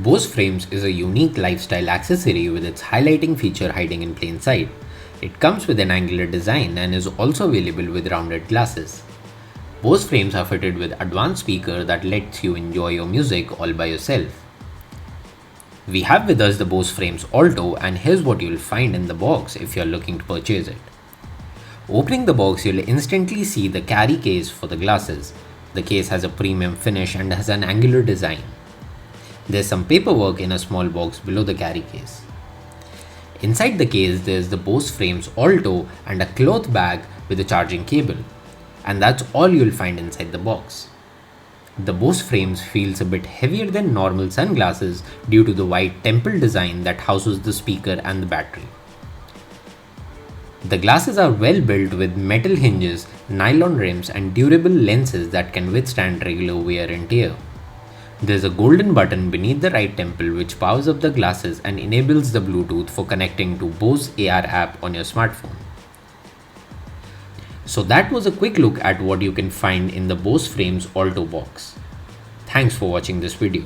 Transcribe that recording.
Bose Frames is a unique lifestyle accessory with its highlighting feature hiding in plain sight. It comes with an angular design and is also available with rounded glasses. Bose Frames are fitted with advanced speaker that lets you enjoy your music all by yourself. We have with us the Bose Frames Alto, and here's what you'll find in the box if you're looking to purchase it. Opening the box, you'll instantly see the carry case for the glasses. The case has a premium finish and has an angular design. There's some paperwork in a small box below the carry case. Inside the case, there's the Bose Frames Alto and a cloth bag with a charging cable. And that's all you'll find inside the box. The Bose Frames feels a bit heavier than normal sunglasses due to the white temple design that houses the speaker and the battery. The glasses are well built with metal hinges, nylon rims and durable lenses that can withstand regular wear and tear. There's a golden button beneath the right temple which powers up the glasses and enables the Bluetooth for connecting to Bose AR app on your smartphone. So that was a quick look at what you can find in the Bose Frames Alto box. Thanks for watching this video.